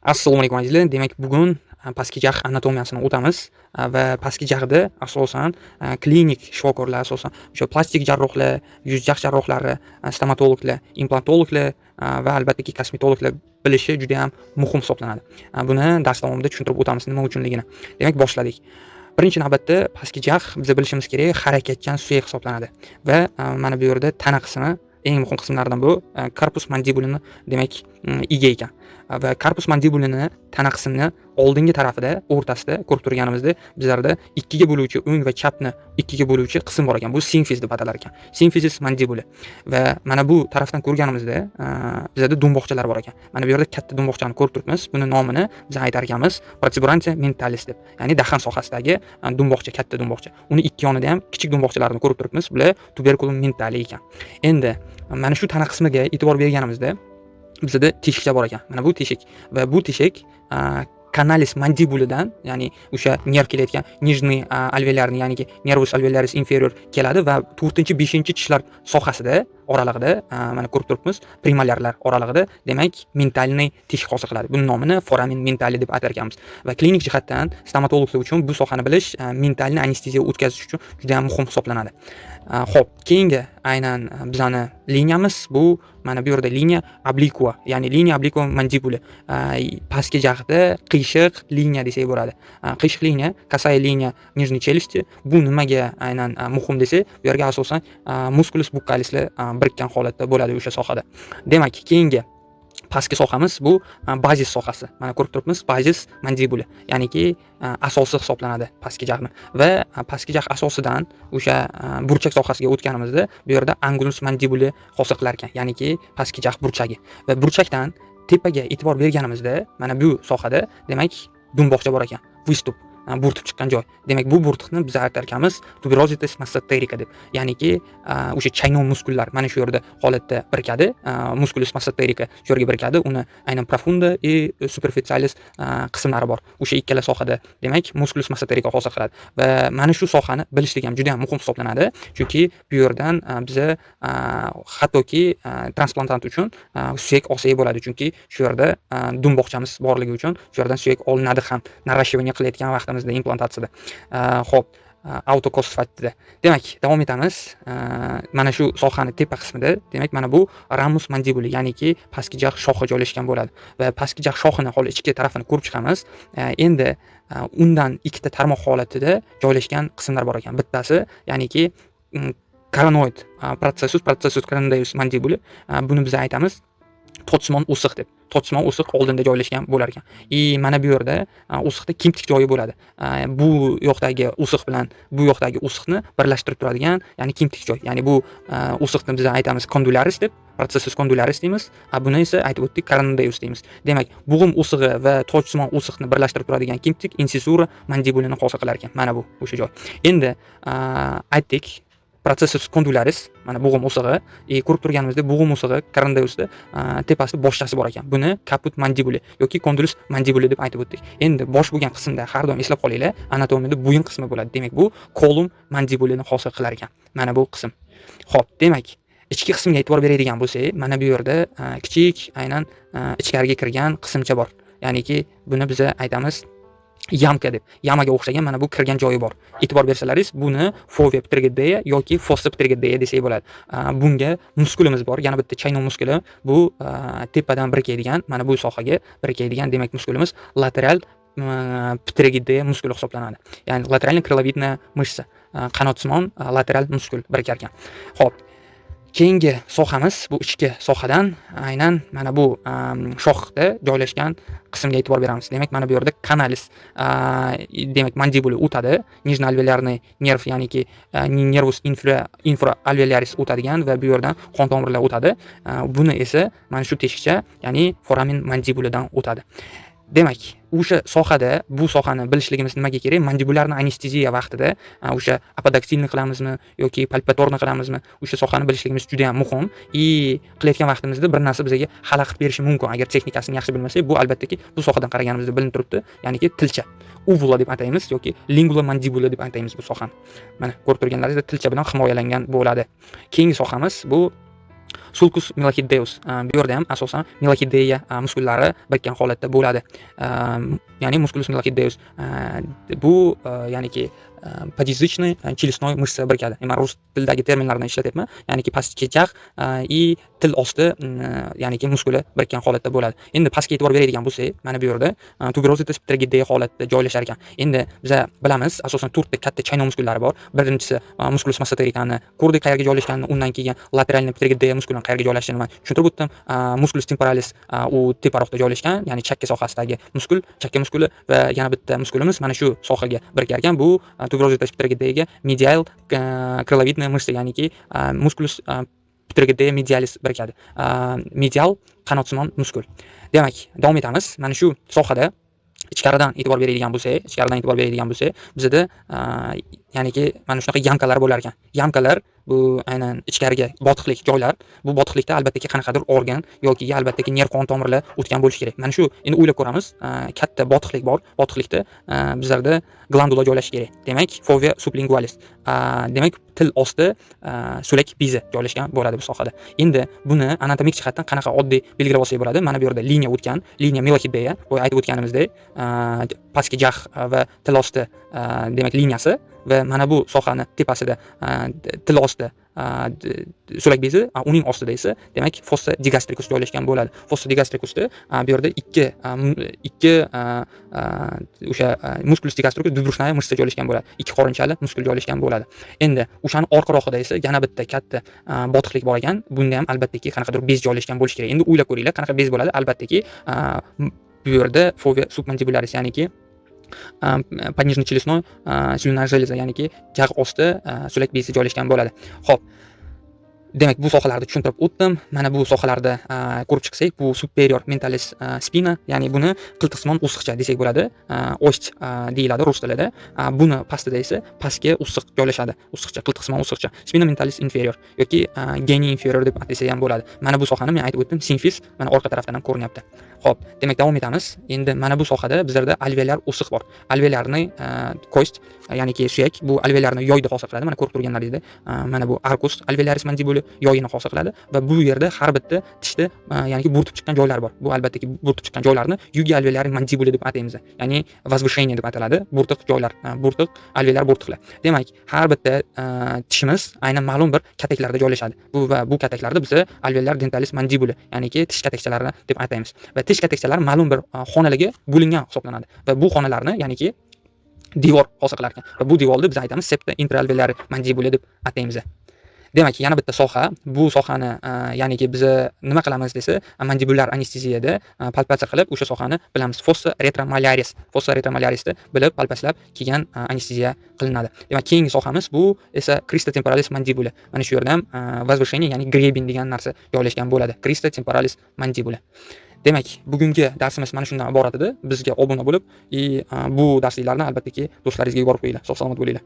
Assalomu alaykum azizlar. Demak, bugun pastki jag' anatomiyasini o'tamiz va pastki jag'da asosan klinik shifokorlar, asosan o'sha plastik jarrohlar, yuz jag' jarrohlari, stomatologlar, implantologlar va albatta kosmetologlar bilishi juda ham muhim hisoblanadi. Buni dars davomida tushuntirib o'tamiz nima uchunligini. Demak, boshladik. Birinchi navbatda pastki jag' biz bilishimiz kerak, harakatchan suyak hisoblanadi va mana bu yerda tana qismi eng muhim qismlaridan bu korpus mandibulini demak ega ekan. Va korpus mandibulini tana qismini oldingi tarafida, o'rtasida ko'rib turganimizda bizlarda ikkiga bo'luvchi o'ng va chapni ikkiga bo'luvchi qism bor ekan. Bu simfiz deb atalar ekan. Simfizis mandibuli. Va mana bu tarafdan ko'rganimizda bizlarda do'mboqchalar bor ekan. Mana bu yerda katta do'mboqchani ko'rib turibmiz. Buni nomini biz aytar ekanmiz protuberantia mentalis deb. Ya'ni dahan sohasidagi do'mboqcha, katta do'mboqcha. Uni ikki yonida ham kichik do'mboqchalarni ko'rib turibmiz. Bular tuberculum mentali ekan. Endi mana shu tana qismiga e'tibor berganimizda bizda teshikcha bor ekan. Mana bu teshik va bu teshik kanalis mandibulidan, ya'ni o'sha nerv kelayotgan nijniy alveolarni, ya'ni nervus alveolaris inferior keladi va 4-5 tishlar sohasida oralig'ida mana ko'rib turibmiz, premalarlar oralig'ida demak mentalniy teshik hosil qiladi. Buning nomini foramen mentali deb atar ekanmiz. Va klinik jihatdan stomatologlar uchun bu sohani bilish mentalni anesteziya o'tkazish uchun juda ham muhim hisoblanadi. Xo'p, keyingi aynan bizani liniyamiz bu mana bu yerda liniya obliqua, ya'ni liniya obliqua mandibuli. Pastki jag'da qiyshiq liniya desak bo'ladi. Qiyshiq liniya, kosaya liniya nijniy челюсти. Bu nimaga aynan muhim desa, bu yerga asosan musculus buccalislar birikkan holatda bo'ladi o'sha sohada. Demak, keyingi pastki sohamiz bu bazis sohasi. Mana ko'rib turibmiz, bazis mandibuli, ya'niki asosi hisoblanadi pastki jag'ni. Va pastki jag' asosidan o'sha burchak sohasiga o'tganimizda bu yerda angulus mandibuli hosil qilar ekan, ya'niki pastki jag' burchagi. Va burchakdan tepaga e'tibor berganimizda mana bu sohada demak do'mboqcha bor ekan. Vystup, bo'rtib chiqqan joy. Demak, bu bo'rtiqni biz aytar ekanmiz tuberositas masseterica deb. Ya'niki o'sha chaynov muskullar mana shu yerda holatda birikadi. Musculus masseterica shu yerga birikadi. Uni aynan profunda superficialis qismlari bor. O'sha ikkala sohada demak musculus masseterica hosil qiladi. Va mana shu sohani bilishlik ham juda ham muhim hisoblanadi. Chunki bu yerdan biza hattoki transplantant uchun suyak olsak bo'ladi. Chunki shu yerda do'mboqchamiz borligi uchun shu yerdan suyak olinadi ham. Narashivание qilayotgan vaqtimizda implantatsiyada. Xo'p, autokos sifatida. Demak, davom etamiz. Mana shu sohani tepa qismida, demak, mana bu ramus mandibuli, ya'niki pastki jag' shoxi joylashgan bo'ladi. Va pastki jag' shoxini holi ichki tarafini ko'rib chiqamiz. Endi undan ikkita tarmoq holatida joylashgan qismlar bor ekan. Bittasi, ya'niki coronoid processus coronoideus mandibuli. Buni biz aytamiz to'tsimon o'siq deb. To'tsimon o'siq oldinda joylashgan bo'lar ekan. Mana bu yerda o'siqda kimtik joyi bo'ladi. Bu yoqdagi o'siq bilan bu yoqdagi o'siqni birlashtirib turadigan, ya'ni kimtik joy. Ya'ni bu o'siqni biz aytamiz condylus deb, processus condylus deymiz. Buni esa aytib o'tdik coronoideus deymiz. Demak, bo'g'im o'sig'i va to'tsimon o'siqni birlashtirib turadigan kimtik insisura mandibulini hosil qilar ekan. Mana bu o'sha joy. Endi aytdik processus condylus, mana bo'g'im o'sig'i, ko'rib turganimizda bo'g'im o'sig'i coronoidusda tepasida boshchasi bor ekan. Buni caput mandibuli yoki condylus mandibuli deb aytib o'tdik. Endi bosh bo'lgan qismda har doim eslab qolinglar, anatomiyada bo'yin qismi bo'ladi. Demak, bu column mandibulini hosil qilar ekan. Mana bu qism. Xo'p, demak, ichki qismga e'tibor beradigan bo'lsak, mana bu yerda kichik aynan ichkariga kirgan qismcha bor. Ya'niki buni biz aytamiz yamka deb. Yamaga o'xshagan mana bu kirgan joyi bor. E'tibor bersalaringiz, buni fovea pterygoidea yoki fossa pterygoidea desak bo'ladi. Bunga muskulimiz bor. Yana bitta chaynov muskuli. Bu tepadan birikadigan, mana bu sohaga birikadigan demak muskulimiz lateral pterygoidea muskuli hisoblanadi. Ya'ni lateralniy krilovidная мышца, qanotsimon lateral muskul birikar ekan. Xo'p, keyingi sohamiz bu ichki sohadan aynan mana bu shoxda joylashgan qismga e'tibor beramiz. Demak, mana bu yerda kanalis demak mandibuli o'tadi. Nijniy alveolarniy nerv, ya'niki nervus infraalveolaris o'tadigan va bu yerdan qon tomirlar o'tadi. Buni esa mana shu teshikcha, ya'ni foramen mandibulidan o'tadi. Demak, o'sha sohada bu sohani bilishligimiz nimaga kerak? Mandibularni anesteziya vaqtida o'sha apodaktilni qilamizmi yoki palpatorni qilamizmi? O'sha sohani bilishligimiz juda ham muhim. Qilayotgan vaqtimizda bir narsa bizga xalaqit berishi mumkin. Agar texnikasini yaxshi bilmasak, bu albattaki bu sohadan qaraganimizda bilinib turibdi. Ya'niki tilcha, uvula deb ataymiz yoki lingula mandibula deb ataymiz bu sohani. Mana ko'rib turganlaringizda tilcha bilan himoyalangan bo'ladi. Keyingi sohamiz bu sulcus milohideus. Bu yerda ham asosan milohideya muskullari birikkan holatda bo'ladi. Ya'ni musculus milohideus bu ya'niki подъязычный челюстной мышца birikadi. Men rus tilidagi terminlarni ishlatyapman. Ya'niki pastki jag и til osti ya'niki muskuli birikkan holatda bo'ladi. Endi pastga e'tibor beradigan bo'lsak, mana bu yerda tuberositas pterygideya holatda joylashar ekan. Endi biz bilamiz, asosan 4 ta katta chaynoq muskullari bor. Birinchisi musculus massetericani ko'rdik qayerga joylashganini, undan keyin lateralniy pterygideya muskulini qayerga joylashganini man tushuntirib o'tdim. Musculus temporalis u teparoqda joylashgan, ya'ni chakka sohasidagi muskul, chakka muskuli va yana bitta muskulimiz mana shu sohaga birikar ekan. Bu tuberositas pterygideyaga medial крыловидная мышца, ya'niki musculus pterygideya medialis birikadi. Medial qanotsimon muskul. Demak, davom etamiz. Mana shu sohada ichkaridan e'tibor beradigan bo'lsak, bizda ya'niki mana shunaqa yamkalar bo'lar ekan. Yamkalar bu aynan ichkariga botiqlik joylar. Bu botiqlikda albatta qanaqadir organ yoki albatta nerv qon tomirlar o'tgan bo'lishi kerak. Mana shu endi o'ylab ko'ramiz. Katta botiqlik bor. Botiqlikda bizlarda glandula joylashishi kerak. Demak, fovea sublingualis. Demak, til osti so'lak bezi joylashgan bo'ladi bu sohada. Endi buni anatomik jihatdan qanaqa oddiy belgilab olsak bo'ladi? Mana bu yerda liniya o'tgan, liniya milohideya, boya aytib o'tganimizdek, pastki jag va til osti demak liniyasi va mana bu sohani tepasida til osti so'lak bezi, uning ostida esa demak fossa digastricus joylashgan bo'ladi. Fossa digastricusda bu yerda ikki o'sha musculus digastricus dubrushная mышца joylashgan bo'ladi. Ikki qorinchali muskul joylashgan bo'ladi. Endi o'shani orqaroqida esa yana bitta katta botiqlik bor ekan. Bunda ham albatta qanaqadir bez joylashgan bo'lishi kerak. Endi o'ylab ko'ringlar, qanaqa bez bo'ladi? Albatta bu yerda fovea submandibularis, ya'niki поднижно-челюстной слюнная железа, ya'niki jag osti so'lak bezi joylashgan bo'ladi. Xo'p. Demak, bu sohalarni tushuntirib o'tdim. Mana bu sohalarda ko'rib chiqsak, bu superior mentalis spina, ya'ni buni qiltiqsimon o'siqcha desak bo'ladi. Ost deyiladi rus tilida. Buni pastida esa pastga o'siq joylashadi. O'siqcha, qiltiqsimon o'siqcha. Spina mentalis inferior yoki geni inferior deb atasak ham bo'ladi. Mana bu sohani men aytib o'tdim, simfis mana orqa tarafdan ham ko'rinyapti. Xo'p, demak davom etamiz. Endi mana bu sohada bizlarda alveolar o'siq bor. Alveolarni kost, ya'niki suyak, bu alveolarni yoyda hosil qiladi. Mana ko'rib turganlaringizda, mana bu arcus alveolaris mandibuli yoyini hosil qiladi va bu yerda har bitta tishda ya'ni bo'rtib chiqqan joylar bor. Bu albatta bo'rtib chiqqan joylarni yugi alveolar mandibuli deb ataymiz. Ya'ni возвышение deb ataladi. Bo'rtiq joylar, bo'rtiq alveolar bo'rtiqlar. Demak, har bitta tishimiz aynan ma'lum bir kataklarda joylashadi. Bu kataklarda biz alveolar dentalis mandibuli, ya'niki tish katakchalarini deb ataymiz. Va tish katakchalari ma'lum bir xonalarga bo'lingan hisoblanadi. Va bu xonalarni ya'niki devor hosil qilar ekan. Va bu devorni biz aytamiz septa intraalveolar mandibuli deb ataymiz. Demak, yana bitta soha, bu sohani ya'niki biz nima qilamiz desa, mandibular anesteziyada palpatsiya qilib o'sha sohani bilamiz. Fossa retromolaris. Fossa retromolarisda bilib palpaslab keyin anesteziya qilinadi. Demak, keyingi sohamiz bu esa crista temporalis mandibula. Mana shu yerda ham возвышение, ya'ni grebin degan narsa joylashgan bo'ladi. Crista temporalis mandibula. Demak, bugungi darsimiz mana shundan iborat edi. Bizga obuna bo'lib, bu darsliklarni albatta do'stlaringizga yuborib qo'yinglar. Sog' salomat bo'linglar.